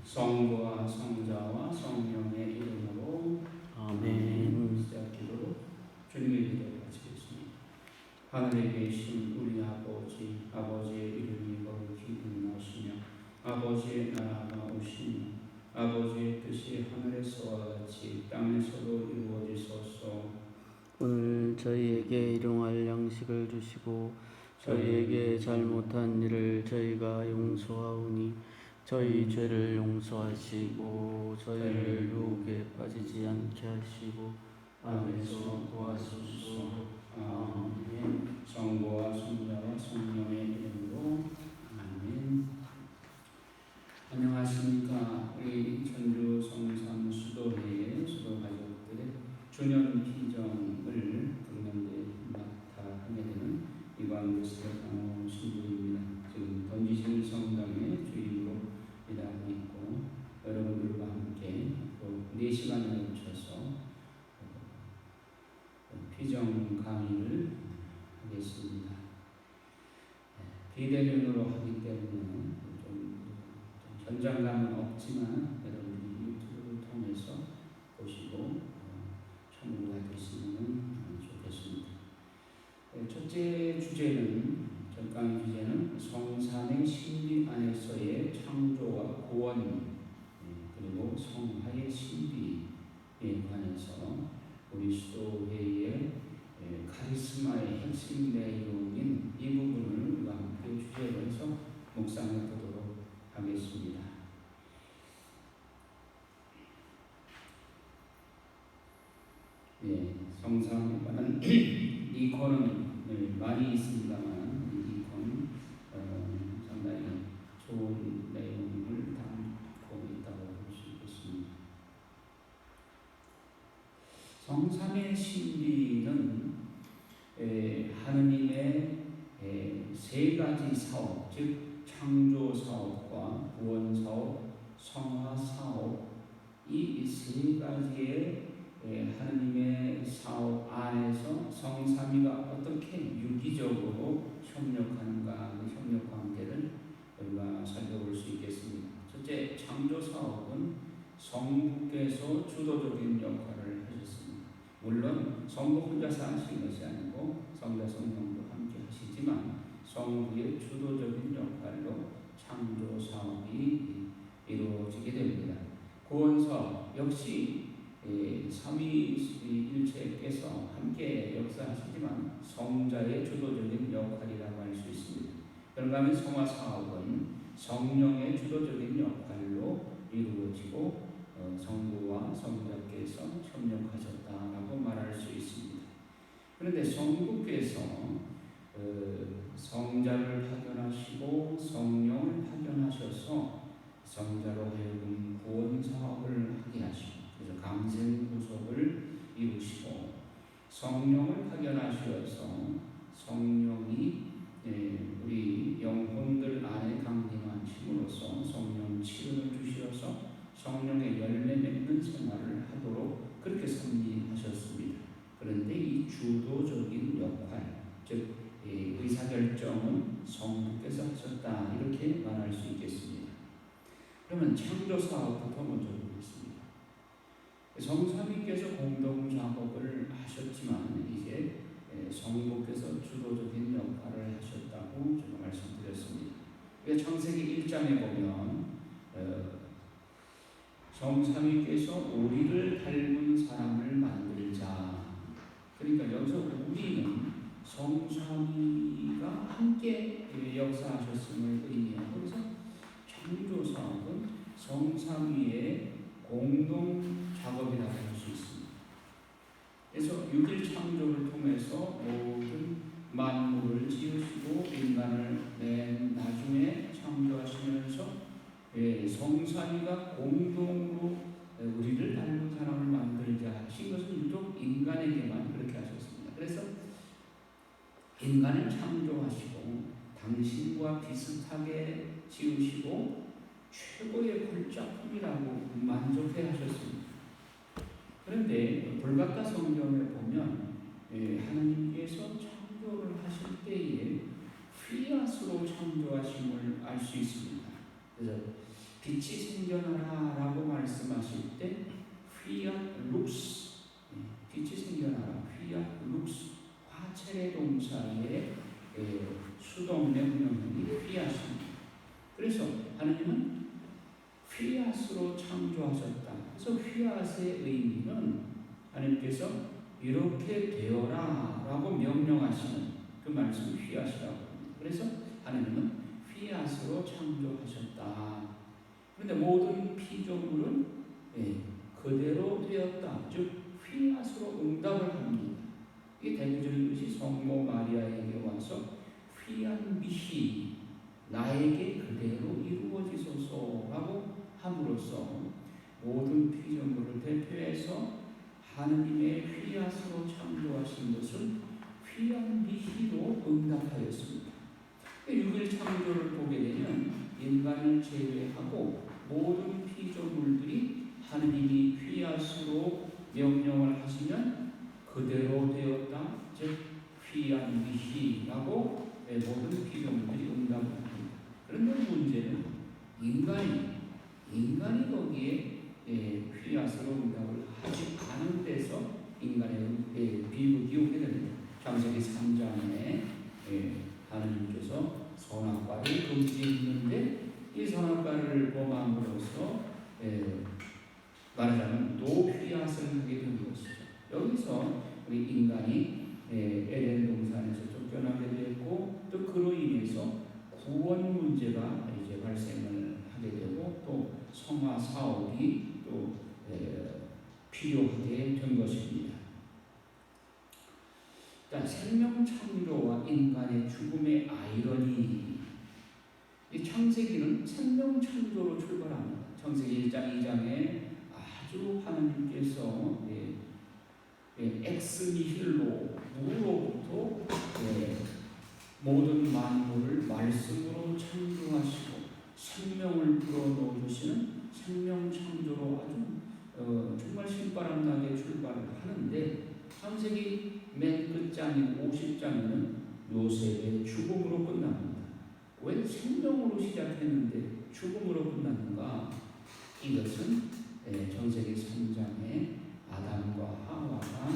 성부와 성자와 성령의 이름으로 아멘. 시작 기도로 주님의 기도를 마치겠습니다. 하늘에 계신 우리 아버지, 아버지의 이름이 거룩히 빛나시며 아버지의 나라가 오시며 아버지의 뜻이 하늘에서와 같이 땅에서도 이루어지소서. 오늘 저희에게 일용할 양식을 주시고 저희에게 잘못한 일을 저희가 용서하오니 저희 죄를 용서하시고 저희를 유혹에 빠지지 않게 하시고 악에서 구하소서. 아멘. 성부와 성자와 성령의 이름으로 아멘. 안녕하십니까. 우리 전주 성삼 수도회의 수도 가족들의 주년 피정을 국면대 맡아 하게 되는 이광교수의 강호 신부입니다. 지금 던지실 성당의 주임으로 일하고 있고 여러분들과 함께 또 4시간을 거쳐서 피정 강의를 하겠습니다. 비대면으로 하기 때문에 좀 현장감은 없지만 여러분들이 유튜브를 통해서 보시고 참고가 되시면 좋겠습니다. 첫째 주제는 전 주제는 성삼의 신비 안에서의 창조와 구원 그리고 성화의 신비에 관해서 우리 수도회의 카리스마의 핵심 내용인 이 부분을 우리가 함께 주제로 해서 묵상해 보도록 하겠습니다. 성삼에 관한 이권은 많이 있습니다만 이 이권 상당히 좋은 내용을 담고 있다고 볼 수 있겠습니다. 성삼의 신비는 하느님의 3가지 사업, 즉 창조 사업과 구원 사업, 성화 사업, 이 3가지의 하느님의 사업 안에서 성삼위가 어떻게 유기적으로 협력하는가, 그 협력 관계를 우리가 살펴볼 수 있겠습니다. 첫째, 창조 사업은 성부께서 주도적인 역할을 하셨습니다. 물론 성부 혼자서 하신 것이 아니고 성자 성령도 함께 하시지만 성부의 주도적인 역할로 창조 사업이 이루어지게 됩니다. 구원 사업 역시 삼위일체께서 함께 역사하시지만 성자의 주도적인 역할이라고 할 수 있습니다. 그런가 하면 성화 사업은 성령의 주도적인 역할로 이루어지고 성부와 성자께서 협력하셨다라고 말할 수 있습니다. 그런데 성부께서 성자를 파견하시고 성령을 파견하셔서 성자로 하여금 구원 사업을 하게 하시고 그래서 강생구속을 이루시고 성령을 파견하셔서 성령이 우리 영혼들 안에 강림하심으로써 성령 치유를 주시어서 성령의 열매 맺는 생활을 하도록 그렇게 섭리하셨습니다. 그런데 이 주도적인 역할, 즉 의사결정은 성부께서 하셨다 이렇게 말할 수 있겠습니다. 그러면 창조 사업부터 먼저 보겠습니다. 성삼위께서 공동 작업을 하셨지만 이제 성부께서 주도적인 역할을 하셨다고 제가 말씀드렸습니다. 창세기 1장에 보면 성삼위께서 우리를 닮은 사람을 만들자. 그러니까 여기서 우리는 성삼위가 함께 역사하셨음을 의미하고 그래서 창조 사업은 성삼위의 공동 작업이라고 할 수 있습니다. 그래서 6일 창조를 통해서 모든 만물을 지으시고 인간을 맨 나중에 창조하시면서 성삼위가 공동으로 우리를 닮은 사람을 만들자 하신 것은 유독 인간에게만 그렇게 하셨습니다. 그래서 인간을 창조하시고 당신과 비슷하게 지으시고 최고의 골작품이라고 만족해 하셨습니다. 그런데 불같다 성경에 보면 하나님께서 창조를 하실 때에 피앗으로 알 수 있습니다. 그래서 빛이 생겨나라라고 말씀하실 때 휘앗 룩스, 빛이 생겨나라, 휘앗 룩스, 화체의 동사의 수동 명령이 휘앗입니다. 그래서 하나님은 휘앗으로 창조하셨다. 그래서 휘앗의 의미는 하나님께서 이렇게 되어라 라고 명령하시는 그 말씀 휘앗이라고 합니다. 그래서 하나님은 휘앗으로 창조하셨다. 그런데 모든 피조물은 그대로 되었다. 즉 휘앗으로 응답을 합니다. 이게 대표적인 것이 성모 마리아에게 와서 휘앗 미히 나에게 그대로 이루어지소서라고 함으로써 모든 피조물을 대표해서 하느님의 휘앗으로 창조하신 것은 휘앗 미히로 응답하였습니다. 6일 창조를 보게 되면 인간을 제외하고 모든 피조물들이 하느님이 휘앗으로 명령을 하시면 그대로 되었다. 즉 휘앗 미히라고 모든 피조물들이 응답을 합니다. 그런데 문제는 인간이 거기에 휘앗으로 응답을 하지 않은 데서 인간의 비극이 오게 됩니다. 창세기 3장에 하나님께서 선악과를 금지했는데 이 선악과를 범함으로써 말하자면 노휘앗을 하게 된 것이죠. 여기서 우리 인간이 에덴 동산에서 쫓겨나게 되었고 또 그로 인해서 구원 문제가 이제 발생을 하게 되고 또 성화 사업이 또 필요하게 된 것입니다. 자, 생명 창조와 인간의 죽음의 아이러니. 이 창세기는 생명 창조로 출발합니다. 창세기 1장 2장에 아주 하나님께서 엑스니힐로 무로부터 모든 만물을 말씀으로 창조하시고 생명을 불어넣어주시는 생명 창조로 아주 정말 신바람나게 출발을 하는데 창세기 맨 끝장인 50장에는 요셉의 죽음으로 끝납니다. 왜 생명으로 시작했는데 죽음으로 끝났는가? 이것은 창세기 3장에 아담과 하와가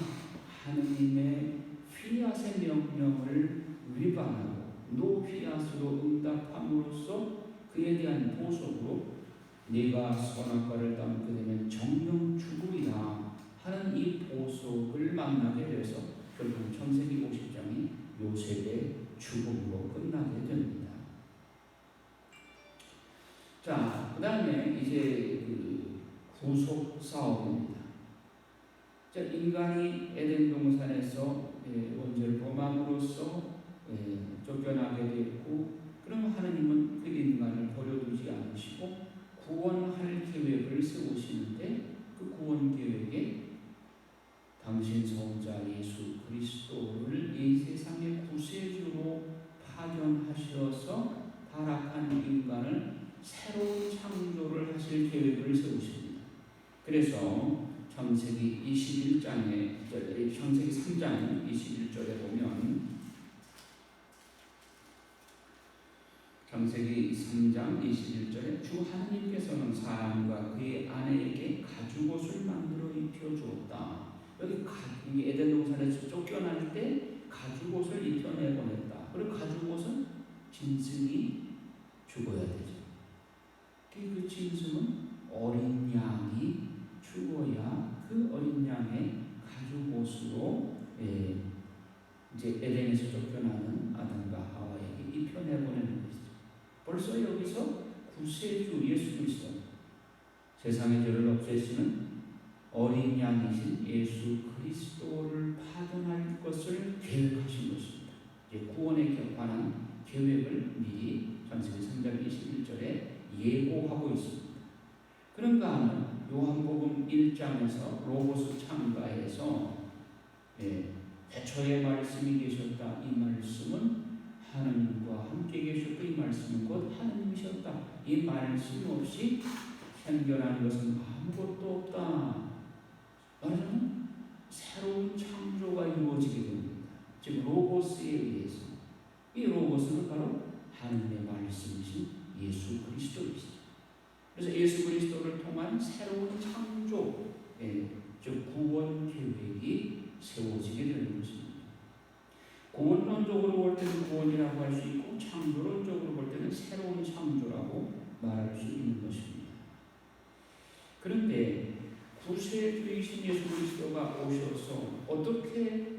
하느님의 휘앗의 명령을 위반하고 노휘앗으로 응답함으로써 그에 대한 보석으로 네가 선악과를 따먹게 되면 정령 죽으리라 하는 이 보석을 만나게 돼서 결국 창세기 50장이 요셉의 죽음으로 끝나게 됩니다. 자, 그 다음에 이제 구속 사업입니다. 자, 인간이 에덴 동산에서 원죄를 범함으로써 쫓겨나게 되었고, 그럼 하나님은 그 인간을 버려두지 않으시고 구원할 계획을 세우시는데 그 구원 계획에 당신 성자 예수 그리스도를 이 세상의 구세주로 파견하셔서 타락한 인간을 새로운 창조를 하실 계획을 세우십니다. 그래서 창세기 21장에 창세기 3장 21절에 보면 창세기 3장 21절에 주 하나님께서는 사람과 그의 아내에게 가죽옷을 만들어 입혀주었다. 여기 에덴 동산에서 쫓겨날 때 가죽옷을 입혀내보냈다. 그리고 가죽옷은 짐승이 죽어야 되죠. 그 짐승은 어린 양이 죽어야 그 어린 양의 가죽옷으로 이제 에덴에서 쫓겨나는 아담과 하와에게 입혀내보내는 것이죠. 벌써 여기서 구세주 예수 그리스도, 세상의 죄를 없애시는 어린 양이신 예수 그리스도를 파견할 것을 계획하신 것입니다. 이제 구원에 관한 계획을 미리 창세기 3장 21절에 예고하고 있습니다. 그런가 하면 요한복음 1장에서 로고스 창가에서 태초에 말씀이 계셨다. 이 말씀은 하나님과 함께 계셨고 이 말씀은 곧 하나님이셨다. 이 말씀 없이 생겨난 것은 아무것도 없다. 말하자면 새로운 창조가 이루어지게 됩니다. 즉 로고스에 의해서. 이 로고스는 바로 하나님의 말씀이신 예수 그리스도이시죠. 그래서 예수 그리스도를 통한 새로운 창조, 즉 구원 계획이 세워지게 되는 것입니다. 구원론적으로 볼 때는 구원이라고 할 수 있고 창조론적으로 볼 때는 새로운 창조라고 말할 수 있는 것입니다. 그런데 구세주이신 예수 그리스도가 오셔서 어떻게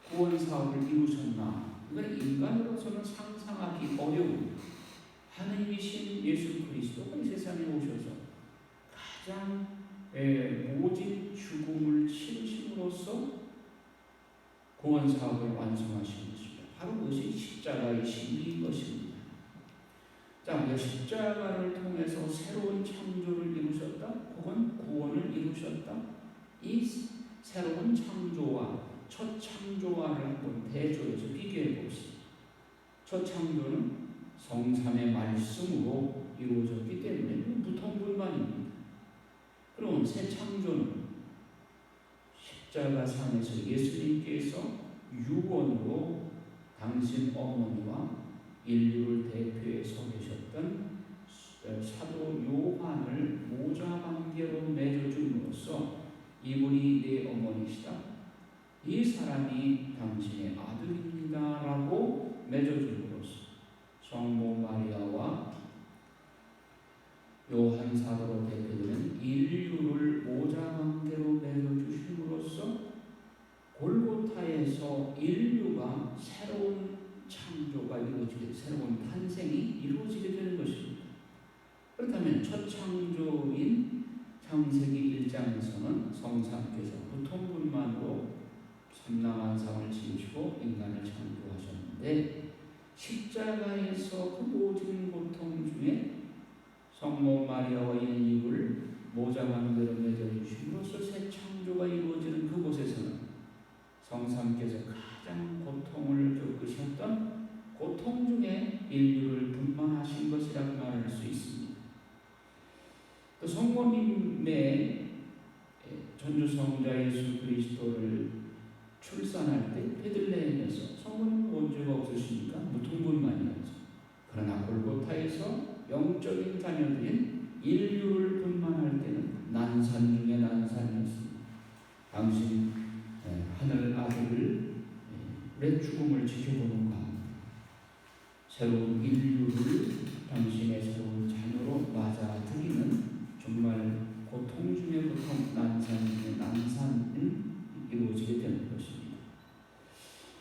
구원 사업을 이루셨나? 이건 인간으로서는 상상하기 어려운 하느님이신 예수 그리스도가 이 세상에 오셔서 가장 모진 죽음을 치르심으로써 구원 사업을 완성하신 것입니다. 바로 그것이 십자가의 신비인 것입니다. 자, 십자가를 통해서 새로운 창조를 이루셨다, 혹은 구원을 이루셨다. 이 새로운 창조와 첫 창조와를 한번 대조해서 비교해 봅시다. 첫 창조는 성삼의 말씀으로 이루어졌기 때문에 무통분만입니다. 그럼 새 창조는 십자가상에서 예수님께서 유언으로 당신 어머니와 인류를 대표해서 계셨던 사도 요한을 모자관계로 맺어줌으로써 이분이 내 어머니시다, 이 사람이 당신의 아들입니다 라고 맺어줌으로써 성모 마리아와 요한 사도로 대표되는 인류를 모자관계로 맺어주심으로써 골고타에서 인류가 새로운 창조가 이루어지게, 새로운 탄생이 이루어지게 되는 것입니다. 그렇다면 첫 창조인 창세기 1장에서는 성삼께서 무통분만으로 삼라만상을 지으시고 인간을 창조하셨는데, 십자가에서 그 모든 고통 중에 성모 마리아와 인류를 모자관계로 맺어주심으로써 새 창조가 이루어지는 그곳에서는 성삼께서 가장 고통을 겪으셨던 고통 중에 인류를 분만하신 것이라고 말할 수 있습니다. 또 성모님의 전주성자 예수 그리스도를 출산할 때 베들레헴에서 성모님은 원죄가 없으시니까 무통분만이었죠. 그러나 골고타에서 영적인 자녀들인 인류를 분만할 때는 난산 중에 난산이었습니다. 당신 하늘 아들을 내 죽음을 지켜보는 가운데 새로운 인류를 당신의 새로운 자녀로 맞아들이는 정말 고통 중에 고통, 난산 중에 난산이 이루어지게 되는 것입니다.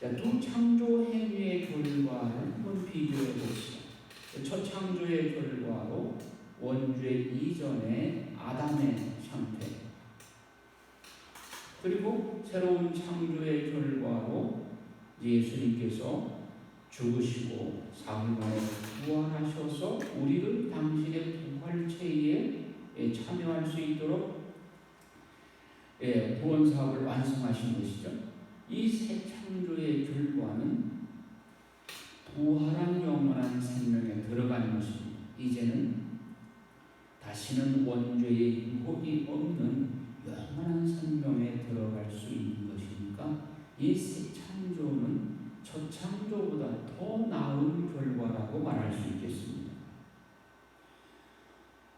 자, 두 창조 행위의 결과를 한번 비교해 봅시다. 첫 창조의 결과로 원죄 이전의 아담의 상태, 그리고 새로운 창조의 결과로 예수님께서 죽으시고 사흘 만에 부활하셔서 우리를 당신의 부활체에 참여할 수 있도록 구원 사업을 완성하신 것이죠. 이 새 창조의 결과는 부활한 영원한 생명에 들어가는 것입니다. 이제는 다시는 원죄의 유혹이 없는 영원한 생명에 들어갈 수 있는 것이니까 이 새 창조는 첫 창조보다 더 나은 결과라고 말할 수 있겠습니다.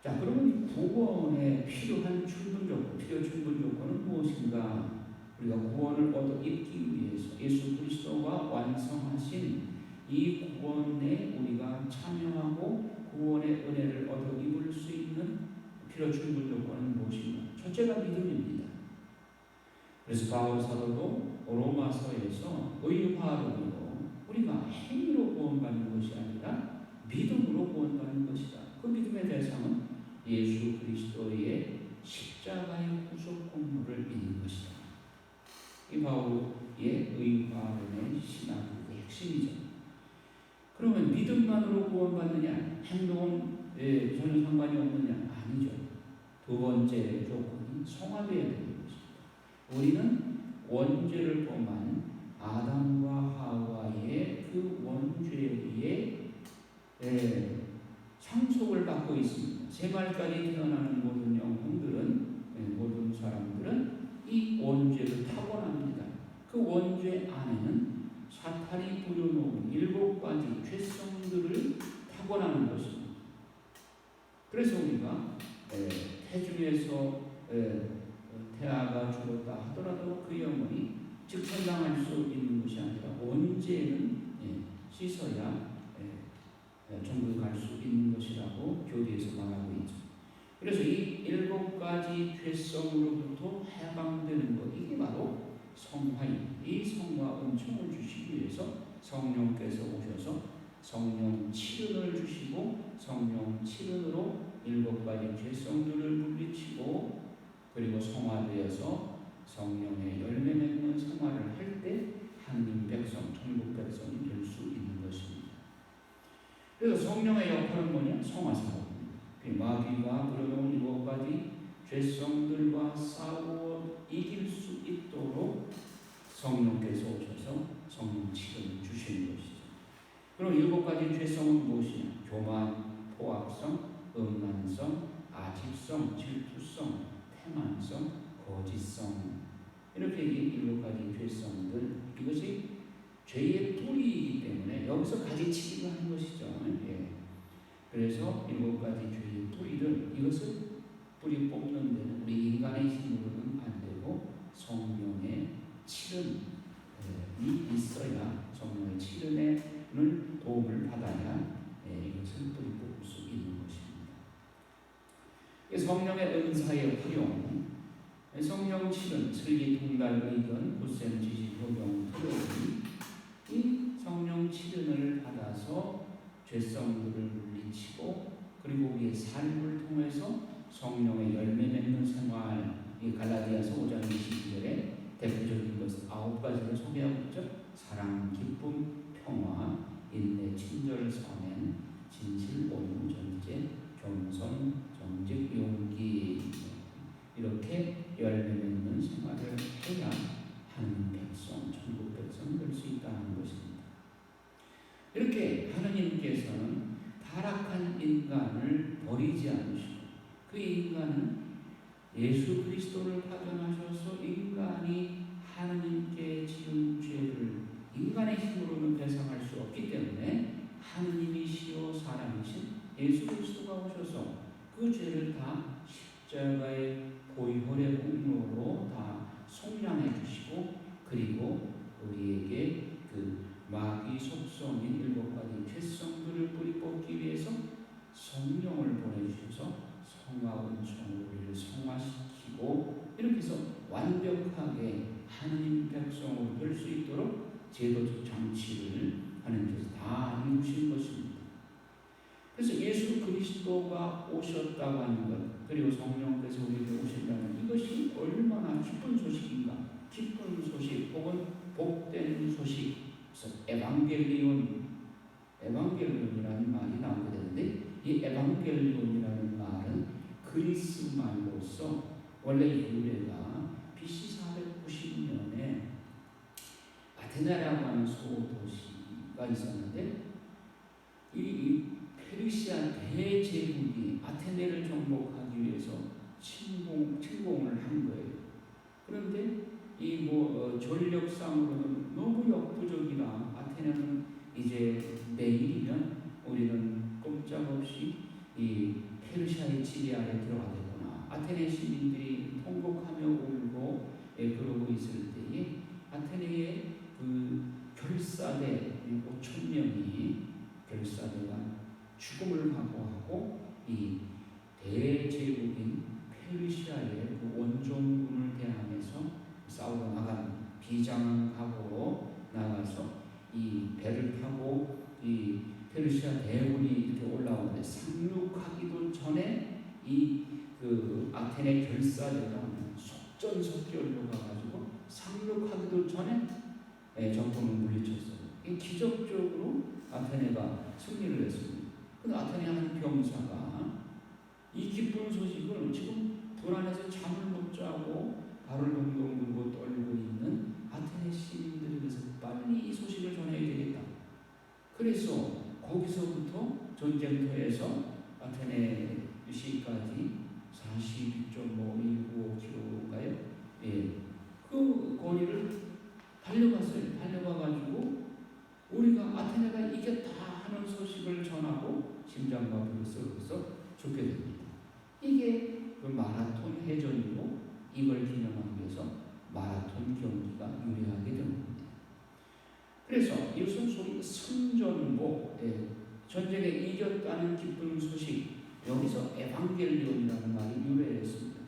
자, 그러면 구원에 필요한 충분 조건, 필요 충분 조건은 무엇인가? 우리가 구원을 얻어 입기 위해서 예수 그리스도가 완성하신 이 구원에 우리가 참여하고 구원의 은혜를 얻어 입을 수 있는 필요 충분 조건은 무엇인가? 첫째가 믿음입니다. 그래서 바울 사도도 로마서에서 의화론으로 우리가 행위로 구원받는 것이 아니라 믿음으로 구원받는 것이다. 그 믿음의 대상은 예수 그리스도의 십자가의 구속 공로를 믿는 것이다. 이 바울의 의화론의 신학의 핵심이죠. 그러면 믿음만으로 구원받느냐, 행동은 전혀 상관이 없느냐? 아니죠. 두 번째 조건이 성화되어야 되는 것입니다. 우리는 원죄를 범한 아담과 하와의 그 원죄에 상속을 받고 있습니다. 세발까지 태어나는 모든 영혼들은, 모든 사람들은 이 원죄를 타고납니다. 그 원죄 안에는 사탄이 부려놓은 7가지 죄성들을 타고나는 것입니다. 그래서 우리가 태중에서 태아가 죽었다 하더라도 그 영혼이 직천당할 수 있는 것이 아니라 언제는 씻어야 천국에 갈 수 있는 것이라고 교리에서 말하고 있죠. 그래서 이 7가지 죄성으로부터 해방되는 것, 이게 바로 성화입니다. 이 성화 은총을 주시기 위해서 성령께서 오셔서 성령 칠은을 주시고 성령 칠은으로 7가지 죄성들을 물리치고 그리고 성화되어서 성령의 열매 맺는 성화를 할 때 하나님 백성, 천국 백성이 될 수 있는 것입니다. 그래서 성령의 역할은 뭐냐? 성화사업입니다. 마귀가 부려놓은 7가지 죄성들과 싸워 이길 수 있도록 성령께서 오셔서 성령 칠을 주시는 것이죠. 그럼 7가지 죄성은 무엇이냐? 교만, 포악성, 음란성, 아집성, 질투성, 태만성, 거짓성, 이렇게 7가지 죄성들, 이것이 죄의 뿌리이기 때문에 여기서 가지치기를 하는 것이죠. 그래서 7가지 죄의 뿌리를, 이것을 뿌리 뽑는 데는 우리 인간의 힘으로는 안 되고 성령의 칠은이 있어야, 성령의 칠은의 도움을 받아야 이것을 뿌리 뽑을 수 있는 것입니다. 성령의 은사의 활용, 성령 칠은 슬기, 통달, 의견, 굳셈, 지식, 효경, 토로이, 이 성령 칠은을 받아서 죄성들을 물리치고 그리고 우리의 삶을 통해서 성령의 열매 맺는 생활, 이 갈라디아서 5장 22절에 대표적인 것은 9가지를 소개하고 있죠. 사랑, 기쁨, 평화, 인내, 친절, 선행, 진실, 온유, 전제, 겸손, 정직, 용기, 이렇게 열매 맺는 생활을 해야 하나님 백성, 천국 백성 될 수 있다는 것입니다. 이렇게 하나님께서는 타락한 인간을 버리지 않으시고 그 인간은 예수 그리스도를 파견하셔서 인간이 하나님께 지은 죄를 인간의 힘으로는 배상할 수 없기 때문에 하나님이시오 사람이신 예수 그리스도가 오셔서 그 죄를 다 십자가의 보혈의 공로로 다 속량해 주시고 그리고 우리에게 그 마귀 속성인 7가지 죄성들을 뿌리 뽑기 위해서 성령을 보내주셔서 성화은총으로 우리를 성화시키고 이렇게 해서 완벽하게 하나님 백성으로 될 수 있도록 제도적 장치를 하나님께서 다 이루신 것입니다. 그래서 예수 그리스도가 오셨다고 하는 것, 그리고 성령께서 우리에게 오신다는 이것이 얼마나 기쁜 소식인가. 기쁜 소식 혹은 복된 소식, 그래서 에반겔리온이라는 말이 나오게 되는데, 이 에반겔리온이라는 말은 그리스 말로서 원래 유래가 BC 490년에 아테네라고 하는 소도시가 있었는데, 이 페르시아 대제국이 아테네를 정복하기 위해서 침공을 한 거예요. 그런데 이 전력상으로는 너무 역부족이라 아테네는 이제 내일이면 우리는 꼼짝없이 이 페르시아의 지배 아래 들어가겠구나. 아테네 시민들이 통곡하며 울고 그러고 있을 때에 아테네의 그 결사대 5,000명이 결사대가 죽음을 각오하고 이 대제국인 페르시아의 그 원종군을 대항해서 싸우러 나간 비장한 각오로 나가서 이 배를 타고 이 페르시아 대군이 이렇게 올라오는데 상륙하기도 전에 이 그 아테네 결사대가 속전속결로 가가지고 상륙하기도 전에 적군을 물리쳤어요. 이 기적적으로 아테네가 승리를 했습니다. 근데 아테네 한 병사가 이 기쁜 소식을 지금 불안해서 잠을 못 자고 발을 동동 물고 떨고 있는 아테네 시민들에게서 빨리 이 소식을 전해야 되겠다. 그래서 거기서부터 전쟁터에서 아테네 시까지 42.519km인가요? 그 거리를 달려갔어요. 달려가가지고 우리가 아테네가 이겼다 하는 소식을 전하고 심장마비를 썩어서 죽게 됩니다. 이게 그 마라톤 해전이고 이걸 기념하기 위해서 마라톤 경기가 유래하게 된 겁니다. 그래서 이것은 소위 승전보, 전쟁에 이겼다는 기쁜 소식, 여기서 에반겔리온이라는 말이 유래했습니다.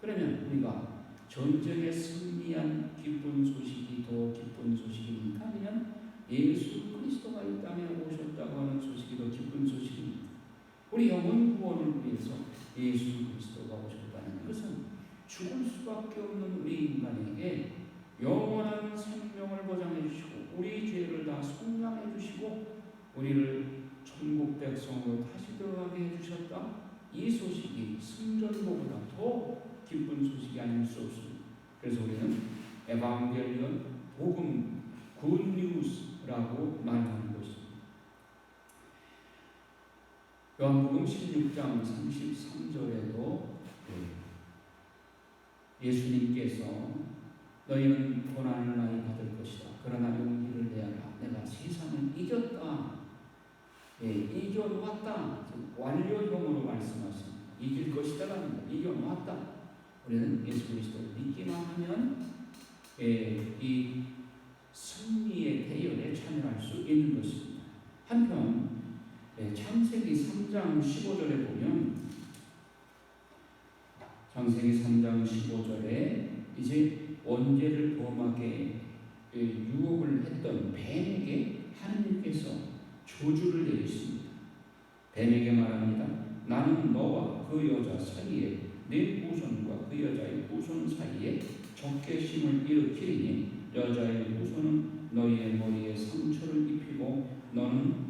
그러면 우리가 전쟁에 승리한 기쁜 소식이 더 기쁜 소식입니까? 아니면 예수 그리스도가 이 땅에 오셨다고 하는 소식이 더 기쁜 소식입니다. 우리 영혼 구원을 위해서 예수 그리스도가 오셨다는 것은 죽을 수밖에 없는 우리 인간에게 영원한 생명을 보장해 주시고 우리 죄를 다 속량해 주시고 우리를 천국 백성으로 다시 들어가게 해주셨다. 이 소식이 승전보보다 더 기쁜 소식이 아닐 수 없습니다. 그래서 우리는 에반겔리온, 복음, 굿뉴스라고 말하는 것입니다. 요한복음 16장 33절에도 예수님께서 너희는 고난을 많이 받을 것이다. 그러나 용기를 내어라. 내가 세상을 이겼다. 이겨놓았다. 완료형으로 말씀하십니다. 이길 것이다라는 거. 이겨놓았다. 우리는 예수 그리스도를 믿기만 하면 이 승리의 대열에 참여할 수 있는 것입니다. 한편 창세기 3장 15절에 보면 창세기 3장 15절에 이제 원죄를 범하게 유혹을 했던 뱀에게 하나님께서 저주를 내리십니다. 뱀에게 말합니다. 나는 너와 그 여자 사이에 내 후손과 그 여자의 후손 사이에 적개심을 일으키리니 여자의 후손은 너희의 머리에 상처를 입히고 너는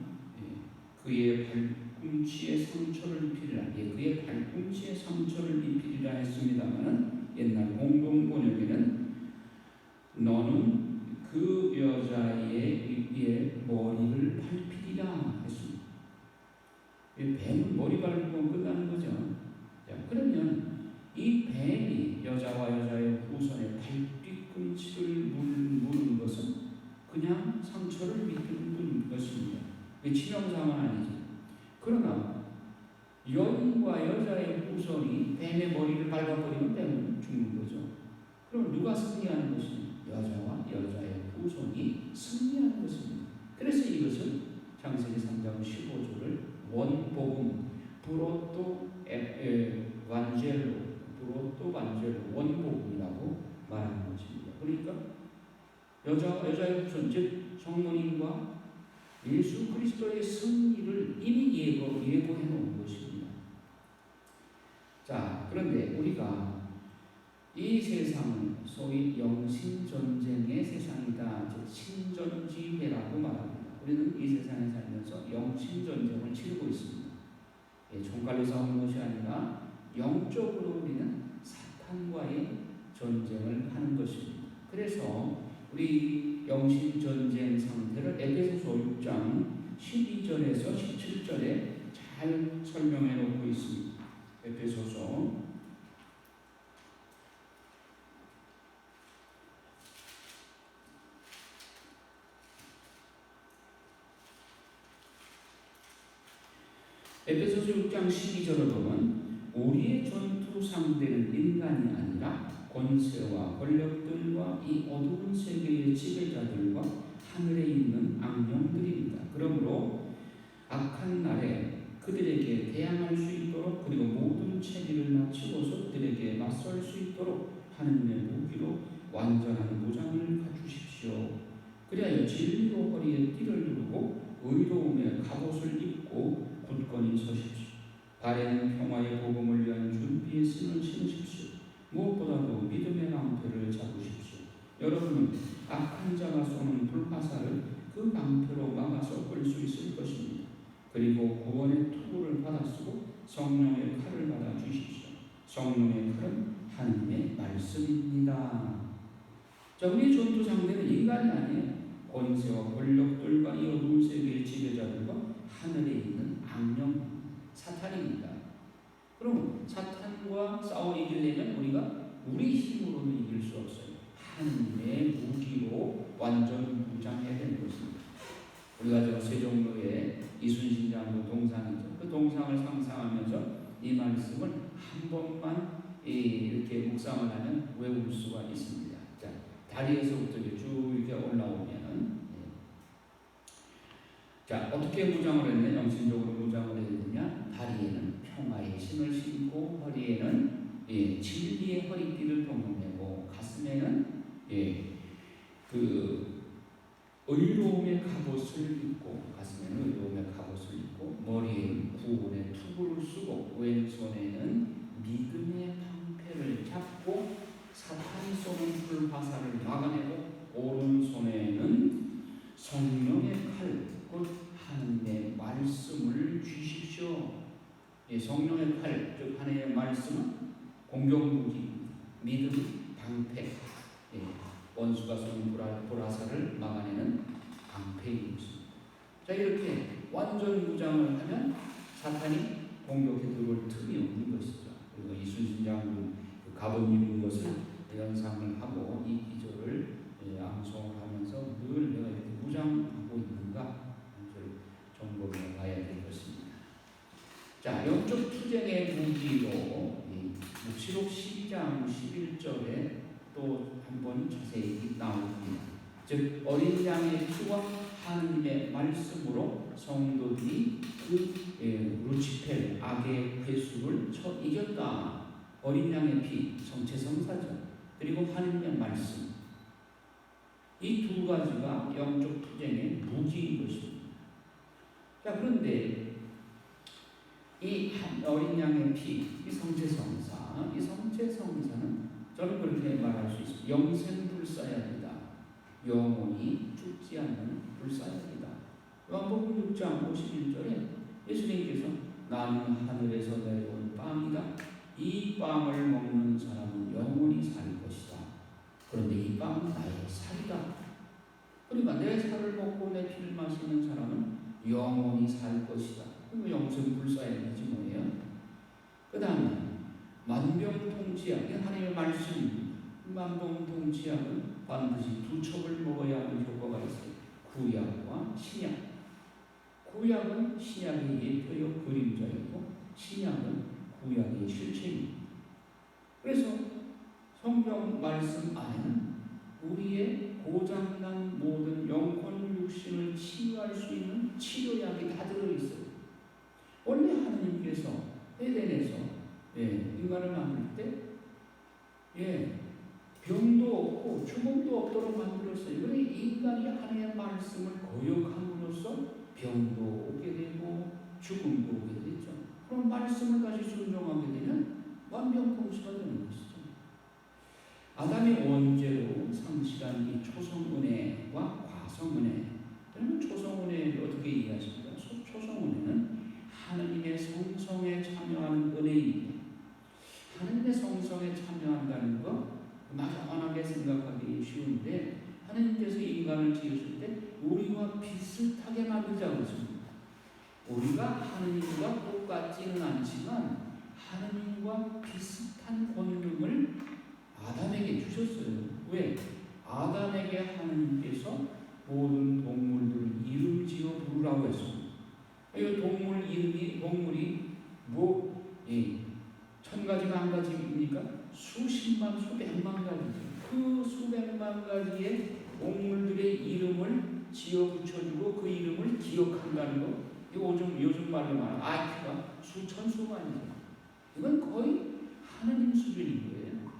그의 발꿈치에 상처를 입히리라. 그의 발꿈치에 상처를 입히리라 했습니다만 옛날 공동 번역에는 너는 그 여자의 머리를 밟히리라 했습니다. 뱀은 머리 밟으면 끝나는 거죠. 자, 그러면 이 뱀이 여자와 여자의 후손의 발뒤꿈치를 무는 것은 그냥 상처를 입히는 것입니다. 치명상은 아니죠. 그러나 여인과 여자의 후손이 뱀의 머리를 밟아버리면 뱀은 죽는 거죠. 그럼 누가 승리하는 것입니까? 여자와 여자의 후손이 승리하는 것입니다. 그래서 이것은 창세기 3장 15절을 원복음, 브로토 반젤로, 원복음이라고 말하는 것입니다. 그러니까 여자의 후손, 즉 성모님과 예수 그리스도의 승리를 이미 예고해 놓은 것입니다. 자, 그런데 우리가 이 세상은 소위 영신전쟁의 세상이다. 즉 신전지배라고 말합니다. 우리는 이 세상에 살면서 영신전쟁을 치르고 있습니다. 총칼로 싸우는 것이 아니라 영적으로 우리는 사탄과의 전쟁을 하는 것입니다. 그래서 우리 영신전쟁 상태를 에베소서 6장 12절에서 17절에 잘 설명해 놓고 있습니다. 에베소서 에베소서 6장 12절을 보면 우리의 전투 상대는 인간이 아니라 권세와 권력들과 이 어두운 세계의 지배자들과 하늘에 있는 악령들입니다. 그러므로 악한 날에 그들에게 대항할 수 있도록 그리고 모든 체리를 마치고서 그들에게 맞설 수 있도록 하느님의 무기로 완전한 무장을 갖추십시오. 그리하여 진리로 허리에 띠를 두르고 의로움의 갑옷을 입고 굳건히 서십시오. 발에는 평화의 복음을 위한 준비의 신을 신으십시오. 무엇보다도 믿음의 방패를 잡으십시오. 여러분은 악한 자가 쏘는 불화살을 그 방패로 막아서 끌 수 있을 것입니다. 그리고 구원의 투구를 받아 쓰고 성령의 칼을 받아 주십시오. 성령의 칼은 하나님의 말씀입니다. 자, 우리 전투 상대는 인간이 아니에요. 권세와 권력들과 이 어두운 세계의 지배자들과 하늘에 있는 악령 사탄입니다. 그럼 사탄과 싸워 이기려면 우리가 우리 힘으로는 이길 수 없어요. 하나님의 무기로 완전 무장해야 되는 것입니다. 우리가 세종로에 이순신 장군 동상이죠. 그 동상을 상상하면서 이 말씀을 한 번만 이렇게 묵상을 하면 외울 수가 있습니다. 자, 다리에서부터 쭉 이렇게 올라오면은 자, 어떻게 무장을 했냐? 영신적으로 무장을 해야 되냐? 다리에는 평화의 신을 신고 허리에는 진리의 허리띠를 동원하고 가슴에는 그 의로움의 갑옷을 입고 가슴에는 의로움의 갑옷을 입고 머리에는 구원의 투구를 쓰고 왼손에는 믿음의 방패를 잡고 사탄이 쏘는 불화살을 막아내고 오른손에는 성령의 칼 곧 하나님의 말씀을 쥐십시오. 성령의 칼, 즉 하나님의 말씀은 공격무기, 믿음, 방패, 원수가 쏘는 불화살을 막아내는 방패입니다. 자, 이렇게 완전 무장을 하면 사탄이 공격해 들어올 틈이 없는 것이죠. 그리고 이순신 장군 그 갑옷 입은 것을 연상을 하고 이 기조를 암송을 하면서 늘 내가 이렇게 무장하고 있는가 점검해 봐야 될 것입니다. 자, 영적 투쟁의 무기로 묵시록 12장 11절에 또 한번 자세히 나옵니다. 즉 어린 양의 피와 하나님의 말씀으로 성도들이 그 루치펠 악의 괴수를 쳐 이겼다. 어린 양의 피, 성체성사죠. 그리고 하나님의 말씀, 이 두 가지가 영적 투쟁의 무기인 것입니다. 자, 그런데 이 어린 양의 피, 이 성체성사, 이 성체성사는 저는 그렇게 말할 수 있습니다. 영생불사약이다. 영원히 죽지 않는 불사약이다. 요한복음 6장 51절에 예수님께서 나는 하늘에서 내려온 빵이다. 이 빵을 먹는 사람은 영원히 살 것이다. 그런데 이 빵은 나의 살이다. 그러니까 내 살을 먹고 내 피를 마시는 사람은 영원히 살 것이다. 그리고 영생불사약이지 뭐예요. 그 다음에 만병통치약, 하나님의 말씀, 만병통치약은 반드시 두 첩을 먹어야 하는 효과가 있어요. 구약과 신약. 구약은 신약의 예표요 그림자이고 신약은 구약의 실체입니다. 그래서 성경 말씀 안에는 우리의 고장난 모든 영혼 육신을 치유할 수 있는 치료약이 다 들어있어요. 원래 하나님께서 에덴에서 인간을 만들 때 병도 없고 죽음도 없도록 만들었어요. 그런데 인간이 하나님의 말씀을 거역함으로써 병도 오게 되고 죽음도 오게 되죠. 그럼 말씀을 다시 순종하게 되면 만병통치가 되는 것이죠. 아담이 원죄로 상실한 이 초성은혜와 과성은혜, 그러면 초성은혜를 어떻게 이해하십니까? 초성은혜는 하나님의 성성에 참여하는 은혜입니다. 하나님의 성성에 참여한다는 것 막연하게 생각하기 쉬운데 하나님께서 인간을 지으실 때 우리와 비슷하게 만들자고 했습니다. 우리가 하나님과 똑같지는 않지만 하나님과 비슷한 권능을 아담에게 주셨어요. 왜? 아담에게 하나님께서 모든 동물들을 이름 지어 부르라고 했습니다. 이 동물 이름이 동물이 천 가지가 한 가지입니까? 수십만 수백만 가지죠. 그 수백만 가지의 동물들의 이름을 지어 붙여주고 그 이름을 기억한다는 것. 이거 요즘 말로 말하는 IQ가 수천 수만이죠. 이건 거의 하느님 수준인 거예요.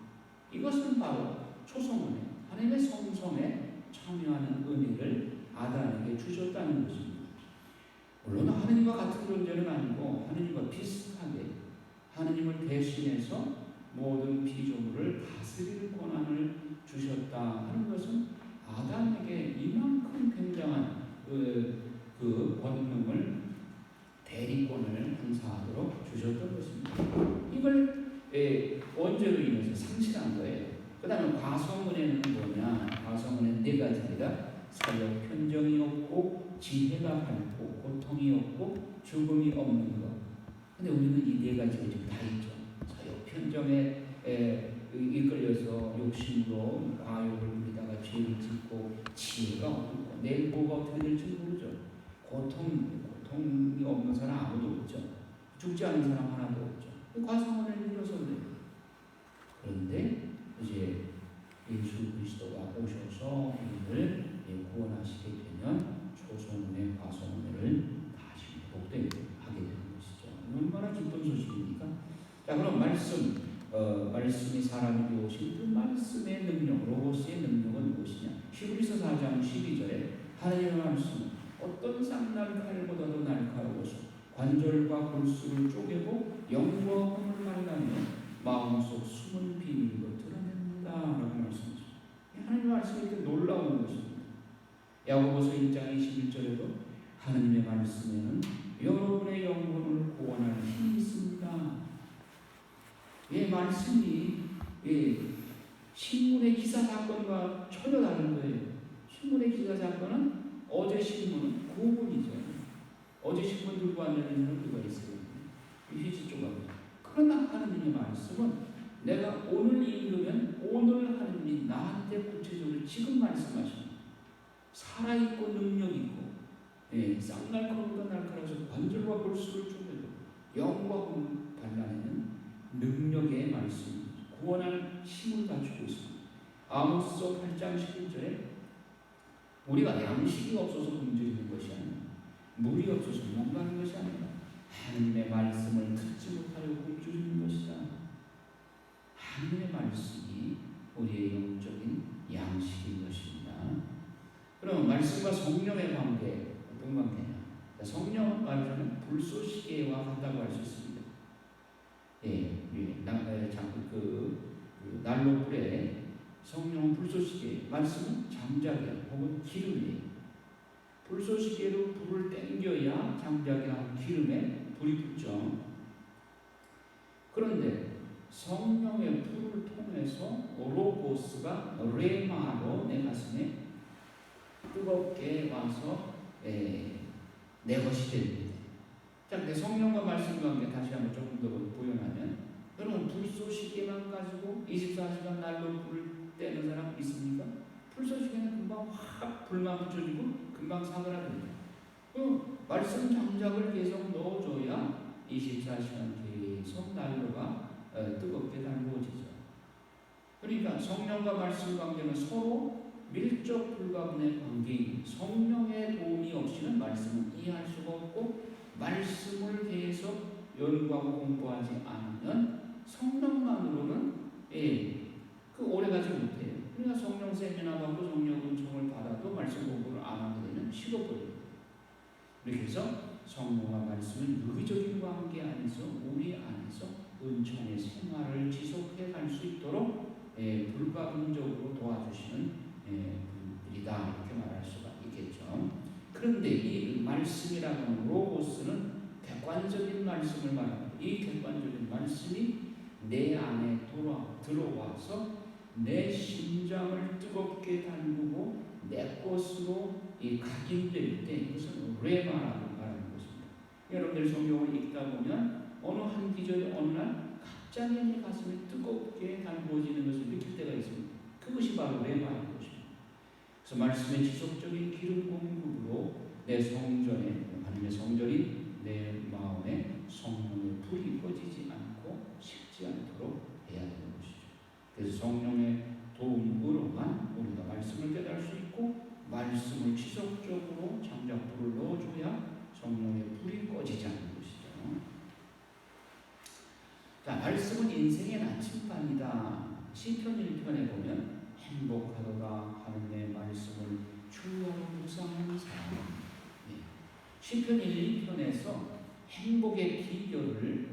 이것은 바로 초성은혜, 하나님의 성성에 참여하는 은혜를 아담에게 주셨다는 것입니다. 물론 하느님과 같은 존재는 아니고 하느님과 비슷하게 하느님을 대신해서 모든 피조물을 다스릴 권한을 주셨다 하는 것은 아담에게 이만큼 굉장한 그 권능을 대리권을 행사하도록 주셨던 것입니다. 이걸 원죄로 인해서 상실한 거예요. 그 다음에 과성은혜는 뭐냐? 과성은혜는 네 가지입니다. 사역 편정이 없고 지혜가 밝고 고통이 없고 죽음이 없는 것. 근데 우리는 이 네 가지가 지금 다 있죠. 사역 편정에 이끌려서 욕심으로 과욕을 부리다가 죄를 짓고 지혜가 없고 내일 뭐가 어떻게 될지 모르죠. 고통이 없는 사람 아무도 없죠. 죽지 않는 사람 하나도 없죠. 과성원을 일어섰네요. 그런데 이제 예수 그리스도가 오셔서 우리를 구원하시게 되면 초소문의 과소문을 다시 회복되게 하게 되는 것이죠. 얼마나 기쁜 소식입니까? 자, 그럼 말씀이 사람이 되오신 그 말씀의 능력, 로고스의 능력은 무엇이냐? 히브리서 4장 12절에 하나님의 말씀은 어떤 쌍날 칼보다도 날카로워서 관절과 골수를 쪼개고 영과 혼을 말라며 마음속 숨은 비밀을 드러낸다 라고 말씀하십니다. 하나님의 말씀이 이렇게 놀라운 것입니다. 야고보서 1장 21절에도 하나님의 말씀에는 여러분의 영혼을 구원할 힘이 있습니다. 말씀이 신문의 기사 사건과 전혀 다른 거예요. 신문의 기사 사건은 어제 신문은 구문이죠. 어제 신문 들고 앉는 사람 누가 있어요? 휴지 조각. 그러나 하나님의 말씀은 내가 오늘 읽으면 오늘 하나님이 나한테 구체적으로 지금 말씀하시는 살아있고 능력있고 쌍날카로우다 날카로워서 관절과 골수를 쪼개도 영과 혼을 발라내는 능력의 말씀, 구원할 힘을 갖추고 있습니다. 아모스서 8장 11절에 우리가 양식이 없어서 굶주리는 것이 아니라 물이 없어서 목마른 것이 아니라 하나님의 말씀을 듣지 못하려 굶주리는 것이다. 하나님의 말씀이 우리의 영적인 양식인 것입니다. 그럼 말씀과 성령의 관계 어떤 관계냐? 성령은 말하자면 불쏘시개와 같다고 할 수 있습니다. 난로불에 성령은 불쏘시개, 말씀은 장작이야 혹은 기름이에요. 불쏘시개로 불을 땡겨야 장작이나 기름에 불이 붙죠. 그런데 성령의 불을 통해서 로고스가 레마로 내 가슴에 뜨겁게 와서 내 것이 됩니다. 자, 근데 성령과 말씀 관계 다시 한번 조금 더 보여하면 여러분 불쏘시개만 가지고 24시간 날로 불을 떼는 사람 있습니까? 불쏘시개는 금방 확 불만 붙여주고 금방 사그라듭니다. 말씀 장작을 계속 넣어줘야 24시간 계속 난로가 뜨겁게 달구어지죠. 그러니까 성령과 말씀 관계는 서로 밀접 불가분의 관계인 성령의 도움이 없이는 말씀을 이해할 수가 없고 말씀을 계속 연구하고 공부하지 않으면 성령만으로는 오래가지 못해요. 그러니까 성령 세미나 받고 성령 은총을 받아도 말씀 공부를 안 하게 되면 식어버려요. 이렇게 해서 성령과 말씀은 유기적인 관계 안에서 우리 안에서 은총의 생활을 지속해 갈 수 있도록 불가분적으로 도와주시는 분들이다 이렇게 말할 수가 있겠죠. 그런데 이 말씀이라는 하는 로고스는 객관적인 말씀을 말합니다. 이 객관적인 말씀이 내 안에 들어와서 내 심장을 뜨겁게 달구고 내 것으로 각인될 때 이것은 레마라고 말하는 것입니다. 여러분들 성경을 읽다 보면 어느 한 기절에 어느 날 갑자기 내 가슴에 뜨겁게 달구어지는 것을 느낄 때가 있습니다. 그것이 바로 레마인 것입니다. 그래서 말씀의 지속적인 기름 공급으로 내 성전에 하나님의 성전이 내 마음에 성령의 불이 꺼지지 않고 식지 않도록 해야 되는 것이죠. 그래서 성령의 도움으로만 우리가 말씀을 깨달을 수 있고 말씀을 지속적으로 장작불을 넣어줘야 성령의 불이 꺼지지 않는 것이죠. 자, 말씀은 인생의 나침반이다. 시편 1편에 보면 행복하도다 하는 내 말씀을 주야로 묵상하는 사람. 시편 1, 2편에서 행복의 비결을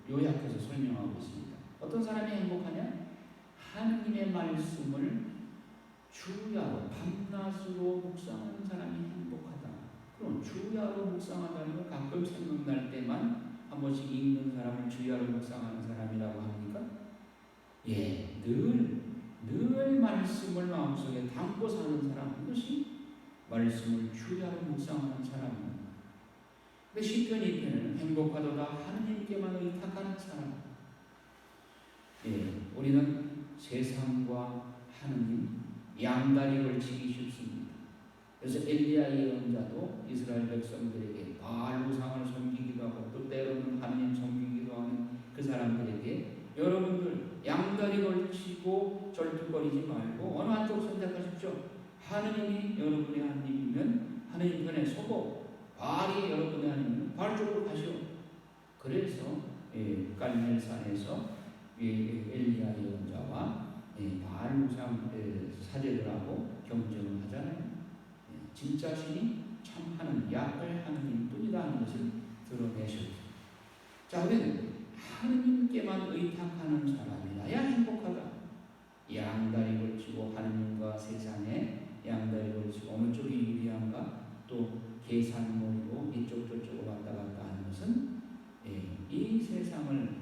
요약해서 설명하고 있습니다. 어떤 사람이 행복하냐? 하나님의 말씀을 주야로 밤낮으로 묵상하는 사람이 행복하다. 그럼 주야로 묵상한다는 건 가끔 생각날 때만 한 번씩 읽는 사람을 주야로 묵상하는 사람이라고 합니까? 늘 말씀을 마음속에 담고 사는 사람, 이것이 말씀을 주야로 묵상하는 사람입니다. 근데 시편 2편은 행복하도다 하나님께만 의탁하는 사람. 우리는 세상과 하나님 양다리 걸치기 쉽습니다. 그래서 엘리야 예언자도 이스라엘 백성들에게 바알 우상을 섬기기도 하고 또 때로는 하나님 섬기기도 하는 그 하느님이 여러분의 하느님이면 하느님 편에 서고 바알이 여러분의 하느님이면 바알 쪽으로 가시오. 그래서 깔멜산에서 엘리야 예언자와 바알 무상 사제들하고 경쟁을 하잖아요. 진짜 신이 참 하는 야훼 하느님 뿐이다 하는 것을 드러내셨죠. 자, 우리는 하느님께만 의탁하는 사람이라야 행복하다. 양다리 걸치고 하느님과 세상에 양다리 걸치고 어느 쪽이 유리한가, 또 계산머리로 이쪽 저쪽으로 왔다 갔다 하는 것은 이 세상을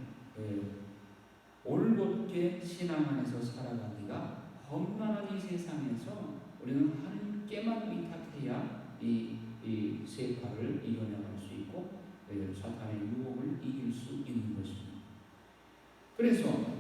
올곧게 신앙 안에서 살아가기가 험난한 이 세상에서 우리는 하느님께만 의탁해야 이 세파를 이겨나갈 수 있고 사탄의 유혹을 이길 수 있는 것입니다. 그래서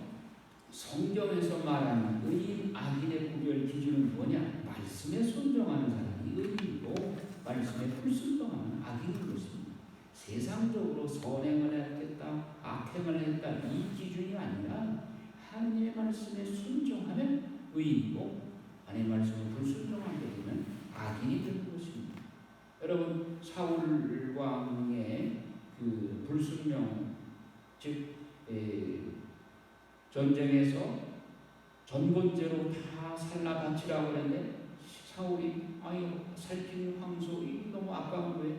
성경에서 말하는 의인 악인의 구별 기준은 뭐냐? 말씀에 순종하는 사람이 의인이고 말씀에 불순종하는 악인인 것입니다. 세상적으로 선행을 했겠다, 악행을 했다, 이 기준이 아니라 하나님의 말씀에 순종하면 의인이고 하나님의 말씀에 불순종하게 되면 악인이 되는 것입니다. 여러분, 사울 왕의 그 불순종, 즉 전쟁에서 전번제로 다 살라 바치라고 그랬는데 사울이 살핀 황소 너무 아까운 거예요.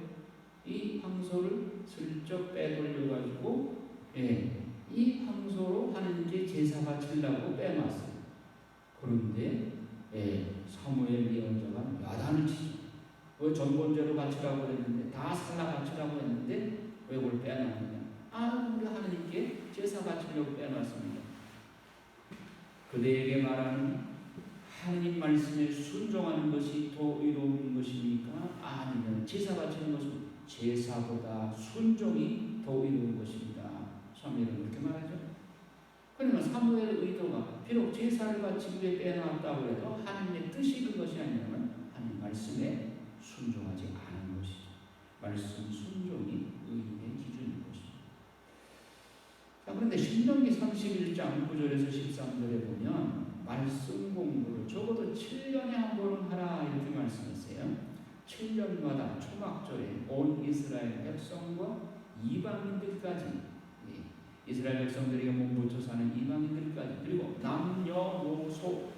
이 황소를 슬쩍 빼돌려가지고 이 황소로 하나님께 제사 바치려고 빼놨어요. 그런데 사무엘 예언자가 야단을 치죠. 왜 전번제로 바치라고 그랬는데 다 살라 바치라고 했는데 왜 그걸 빼놨느냐? 우리 하나님께 제사 바치려고 빼놨습니다. 그대에게 말하는 하느님 말씀에 순종하는 것이 더 의로운 것입니까? 아니면 제사 바치는 것은 제사보다 순종이 더 의로운 것입니다. 사무엘은 그렇게 말하죠. 그러면 사무엘의 의도가 비록 제사를 바치기 위해 빼놨다고 해도 하느님의 뜻이 그것이 아니라면 하느님 말씀에 순종하지 않은 것이죠. 말씀 순종이 의인의 기준인 것입니다. 자, 그런데 신명기 31장 9절에서 13절에 보면 말씀 공부를 적어도 7년에 한 번은 하라 이렇게 말씀했어요. 7년마다 초막절에 온 이스라엘 백성과 이방인들까지, 이스라엘 백성들에게 몸붙여 사는 이방인들까지, 그리고 남녀 노소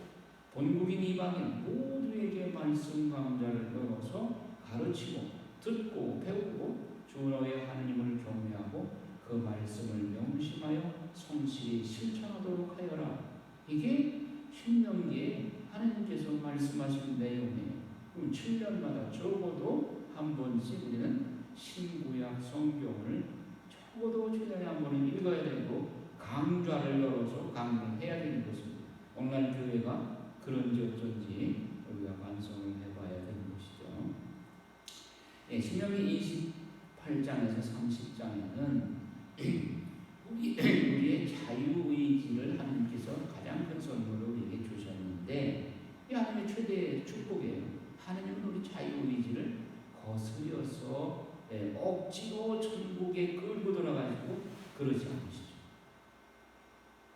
본국인 이방인 모두에게 말씀 강좌를 열어서 가르치고 듣고 배우고 주 너의 하느님을 경외하고 그 말씀을 명심하여 성실히 실천하도록 하여라. 이게 신명기에 하나님께서 말씀하신 내용이에요. 그럼 7년마다 적어도 한 번씩 우리는 신구약 성경을 적어도 7년에 한 번은 읽어야 되고 강좌를 열어서 강의해야 되는 것입니다. 오늘 교회가 그런지 어쩐지 우리가 반성을 해봐야 되는 것이죠. 신명기 28장에서 30장에는 우리의 자유의지를 하나님께서 가장 큰 선물로 우리에게 주셨는데 이 하나님의 최대의 축복이에요. 하나님은 우리 자유의지를 거스려서 억지로 천국에 끌고 들어가지고 그러지 않으시죠.